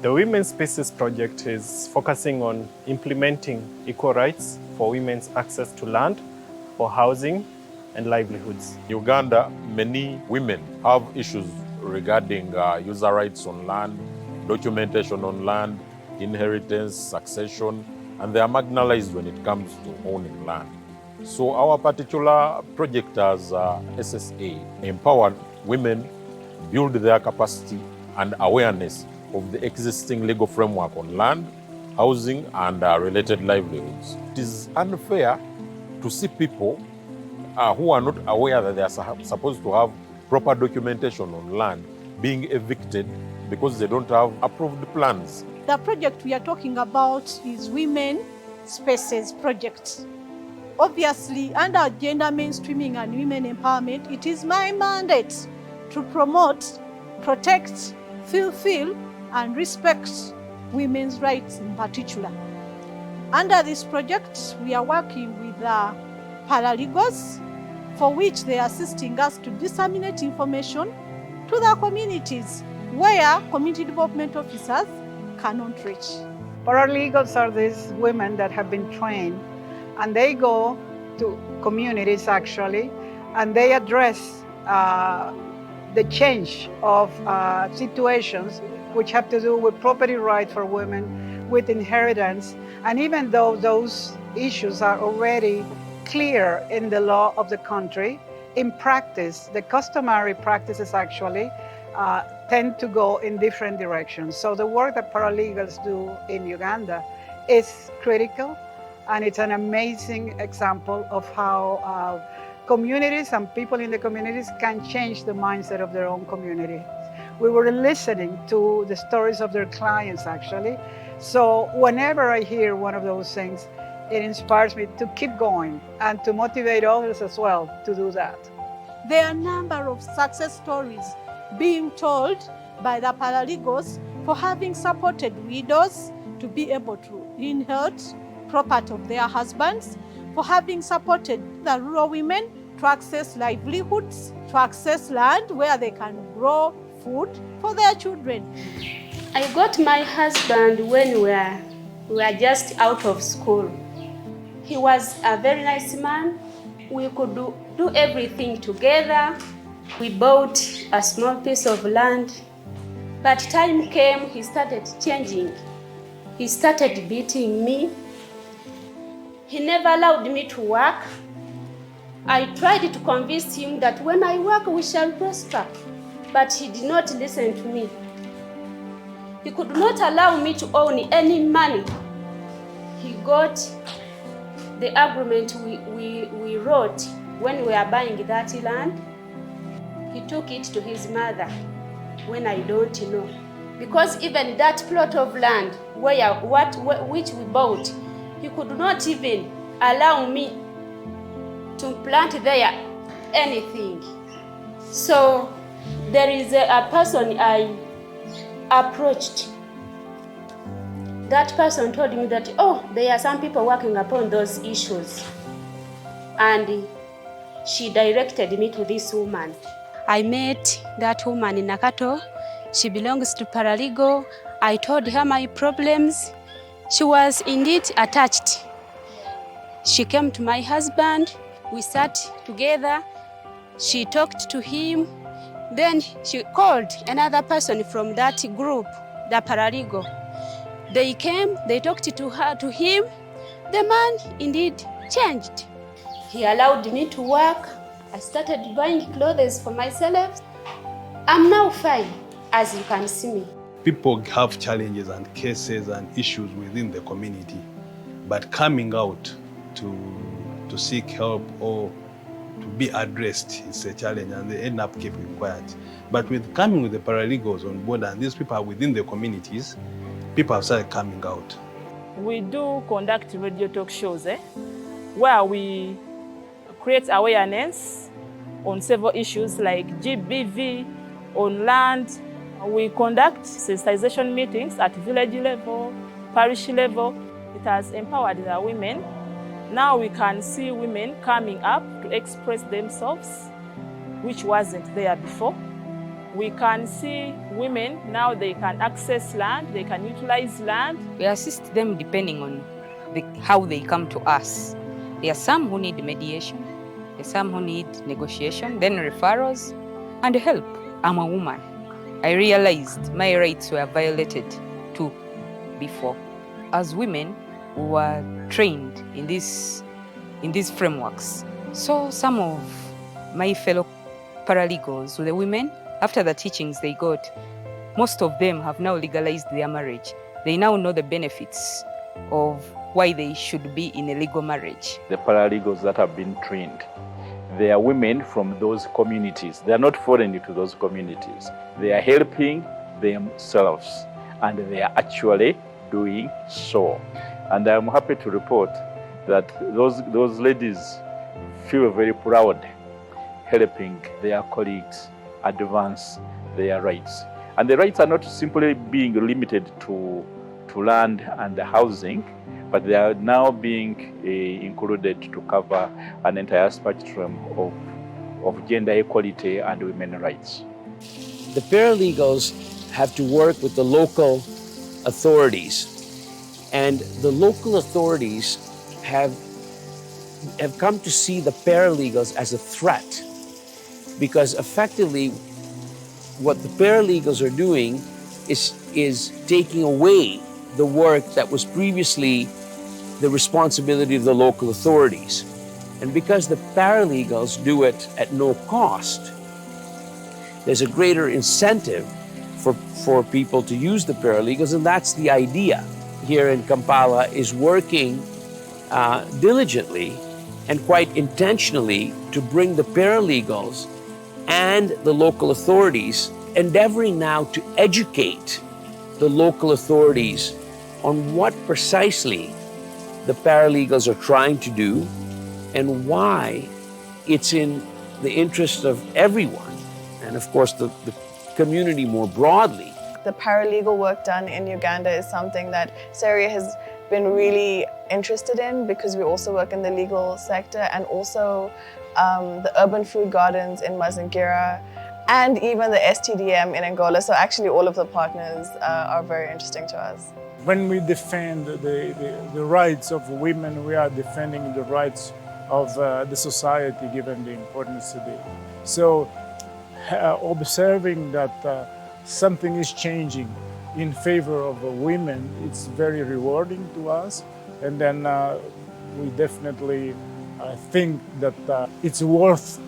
The Women's Spaces project is focusing on implementing equal rights for women's access to land, for housing and livelihoods. In Uganda, many women have issues regarding user rights on land, documentation on land, inheritance, succession, and they are marginalized when it comes to owning land. So our particular project as SSA empowered women, build their capacity and awareness of the existing legal framework on land, housing, and related livelihoods. It is unfair to see people who are not aware that they are supposed to have proper documentation on land being evicted because they don't have approved plans. The project we are talking about is Women Spaces Project. Obviously, under gender mainstreaming and women empowerment, it is my mandate to promote, protect, fulfill, and respect women's rights in particular. Under this project, we are working with paralegals, for which they are assisting us to disseminate information to the communities where community development officers cannot reach. Paralegals are these women that have been trained, and they go to communities actually, and they address the change of situations which have to do with property rights for women, with inheritance, and even though those issues are already clear in the law of the country, in practice, the customary practices actually tend to go in different directions. So the work that paralegals do in Uganda is critical, and it's an amazing example of how communities and people in the communities can change the mindset of their own community. We were listening to the stories of their clients actually. So whenever I hear one of those things, it inspires me to keep going and to motivate others as well to do that. There are a number of success stories being told by the paralegals for having supported widows to be able to inherit property of their husbands, for having supported the rural women to access livelihoods, to access land where they can grow food for their children. I got my husband when we were just out of school. He was a very nice man. We could do everything together. We bought a small piece of land. But time came, he started changing. He started beating me. He never allowed me to work. I tried to convince him that when I work, we shall prosper. But he did not listen to me. He could not allow me to own any money. He got the agreement we wrote when we were buying that land. He took it to his mother when I don't know. Because even that plot of land which we bought, he could not even allow me to plant there anything. So there is a person I approached. That person told me that, oh, there are some people working upon those issues. And she directed me to this woman. I met that woman in Nakato. She belongs to paralegal. I told her my problems. She was indeed attached. She came to my husband. We sat together. She talked to him. Then she called another person from that group, the paralegal. They came, they talked to him. The man indeed changed. He allowed me to work. I started buying clothes for myself. I'm now fine, as you can see me. People have challenges and cases and issues within the community, but coming out to seek help or to be addressed is a challenge, and they end up keeping quiet. But with coming with the paralegals on board, and these people are within the communities, people have started coming out. We do conduct radio talk shows where we create awareness on several issues like GBV, on land. We conduct sensitization meetings at village level, parish level. It has empowered the women. Now we can see women coming up to express themselves, which wasn't there before. We can see women now, they can access land, they can utilize land. We assist them depending on how they come to us. There are some who need mediation, there are some who need negotiation, then referrals, and help. I'm a woman. I realized my rights were violated too before. As women, we were trained in these frameworks. So some of my fellow paralegals, the women, after the teachings they got, most of them have now legalized their marriage. They now know the benefits of why they should be in a legal marriage. The paralegals that have been trained, they are women from those communities. They are not foreign to those communities. They are helping themselves, and they are actually doing so. And I'm happy to report that those ladies feel very proud helping their colleagues advance their rights. And the rights are not simply being limited to land and housing, but they are now being included to cover an entire spectrum of gender equality and women's rights. The paralegals have to work with the local authorities, and the local authorities have come to see the paralegals as a threat, because effectively what the paralegals are doing is taking away the work that was previously the responsibility of the local authorities. And because the paralegals do it at no cost, there's a greater incentive for people to use the paralegals, and that's the idea here in Kampala, is working diligently and quite intentionally to bring the paralegals and the local authorities, endeavoring now to educate the local authorities on what precisely the paralegals are trying to do and why it's in the interest of everyone, and of course the community more broadly. The paralegal work done in Uganda is something that Seria has been really interested in, because we also work in the legal sector, and also the urban food gardens in Mazingira, and even the STDM in Angola. So actually all of the partners are very interesting to us. When we defend the rights of women, we are defending the rights of the society, given the importance today. So observing that something is changing in favor of women, it's very rewarding to us. And then we definitely think that it's worth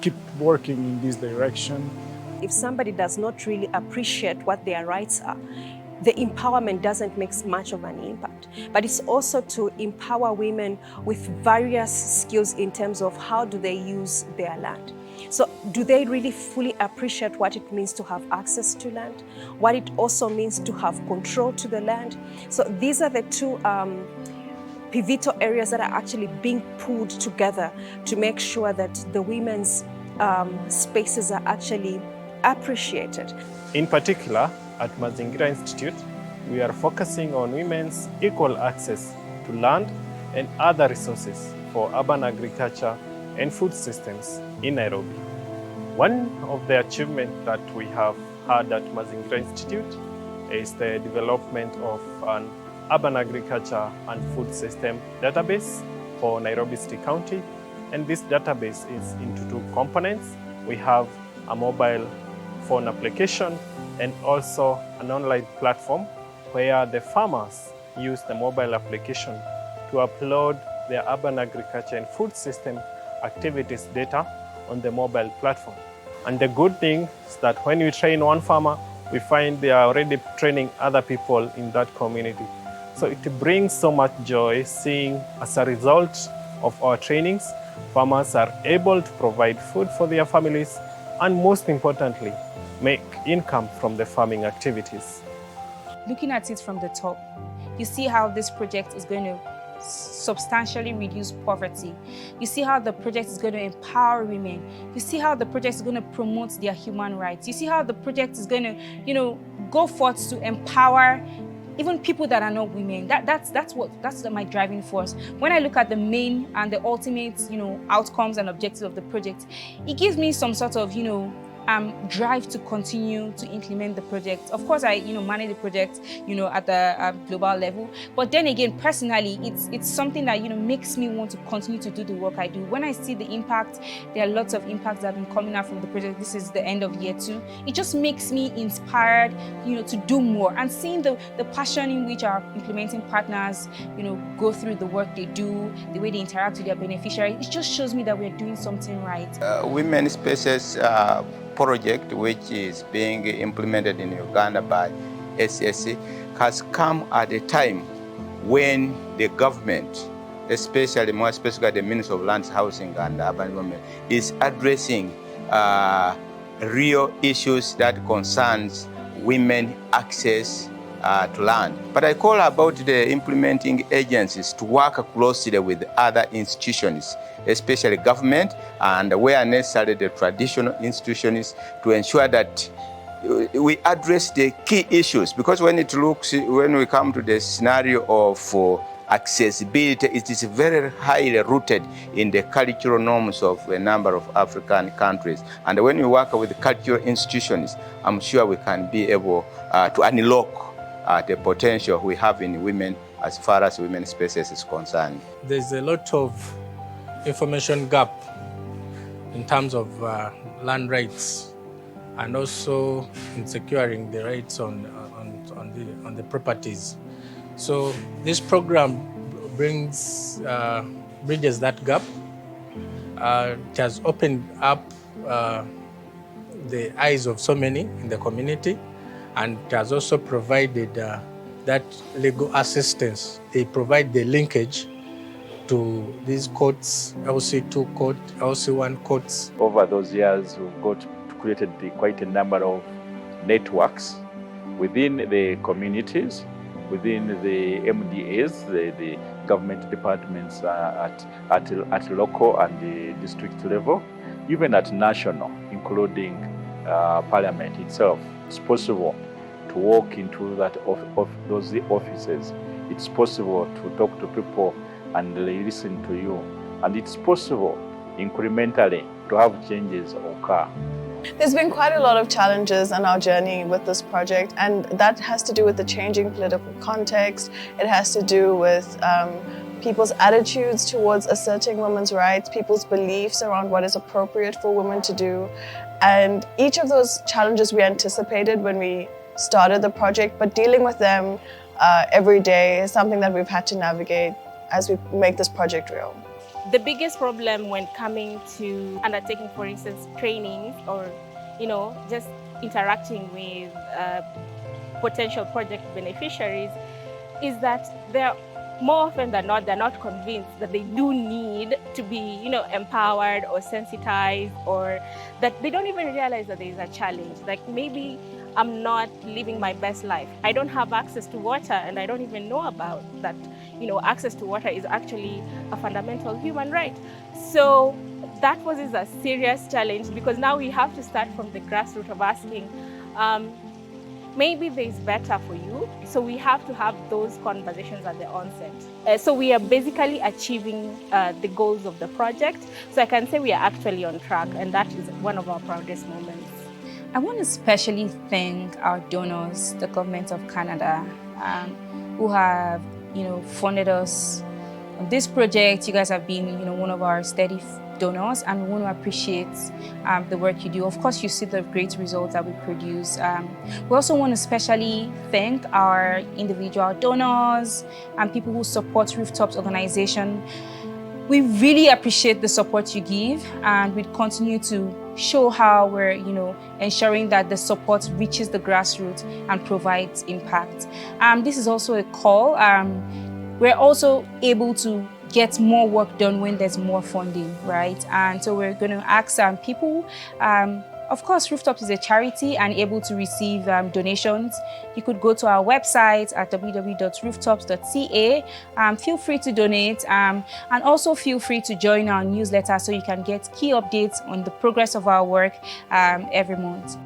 keep working in this direction. If somebody does not really appreciate what their rights are, the empowerment doesn't make much of an impact. But it's also to empower women with various skills in terms of how do they use their land. So do they really fully appreciate what it means to have access to land, what it also means to have control to the land? So these are the two pivotal areas that are actually being pulled together to make sure that the women's spaces are actually appreciated. In particular, at Mazingira Institute, we are focusing on women's equal access to land and other resources for urban agriculture and food systems in Nairobi. One of the achievements that we have had at Mazingira Institute is the development of an urban agriculture and food system database for Nairobi City County. And this database is into two components. We have a mobile phone application and also an online platform where the farmers use the mobile application to upload their urban agriculture and food system activities data on the mobile platform. And the good thing is that when we train one farmer, we find they are already training other people in that community. So it brings so much joy seeing, as a result of our trainings, farmers are able to provide food for their families and, most importantly, make income from the farming activities. Looking at it from the top, you see how this project is going to substantially reduce poverty. You see how the project is going to empower women. You see how the project is going to promote their human rights. You see how the project is going to, go forth to empower even people that are not women. That's my driving force. When I look at the main and the ultimate, outcomes and objectives of the project, it gives me some sort of, drive to continue to implement the project. Of course, I manage the project at the global level, but then again, personally, it's something that makes me want to continue to do the work I do. When I see the impact, there are lots of impacts that have been coming out from the project. This is the end of year 2. It just makes me inspired to do more, and seeing the passion in which our implementing partners go through the work they do, the way they interact with their beneficiaries, it just shows me that we're doing something right. Women Spaces project, which is being implemented in Uganda by SSC, has come at a time when the government, more specifically the Ministry of Lands, Housing and Urban Development, is addressing real issues that concerns women access to land. But I call about the implementing agencies to work closely with other institutions, especially government and where necessary the traditional institutions, to ensure that we address the key issues. Because when we come to the scenario of accessibility, it is very highly rooted in the cultural norms of a number of African countries. And when we work with cultural institutions, I'm sure we can be able to unlock the potential we have in women as far as women's spaces is concerned. There's a lot of information gap in terms of land rights, and also in securing the rights on the properties. So this program bridges that gap. It has opened up the eyes of so many in the community, and it has also provided that legal assistance. They provide the linkage to these courts, LC2 court, LC1 courts. Over those years, we've created quite a number of networks within the communities, within the MDAs, the government departments at local and the district level, even at national, including Parliament itself. It's possible to walk into those offices. It's possible to talk to people and they listen to you. And it's possible, incrementally, to have changes occur. There's been quite a lot of challenges on our journey with this project, and that has to do with the changing political context. It has to do with people's attitudes towards asserting women's rights, people's beliefs around what is appropriate for women to do. And each of those challenges we anticipated when we started the project, but dealing with them every day is something that we've had to navigate as we make this project real. The biggest problem when coming to undertaking, for instance, trainings or, just interacting with potential project beneficiaries is that they're more often than not, they're not convinced that they do need to be, empowered or sensitized, or that they don't even realize that there is a challenge. Like, maybe I'm not living my best life. I don't have access to water, and I don't even know about that. Access to water is actually a fundamental human right. So that poses a serious challenge, because now we have to start from the grassroots of asking, maybe there's better for you. So we have to have those conversations at the onset. So we are basically achieving the goals of the project. So I can say we are actually on track, and that is one of our proudest moments. I want to especially thank our donors, the government of Canada, who have, funded us on this project. You guys have been, one of our steady donors, and we want to appreciate the work you do. Of course, you see the great results that we produce. We also want to especially thank our individual donors and people who support Rooftops organization. We really appreciate the support you give, and we continue to show how we're, ensuring that the support reaches the grassroots and provides impact. This is also a call. We're also able to get more work done when there's more funding, right? And so we're going to ask people. Of course, Rooftops is a charity and able to receive donations. You could go to our website at www.rooftops.ca. Feel free to donate, and also feel free to join our newsletter so you can get key updates on the progress of our work every month.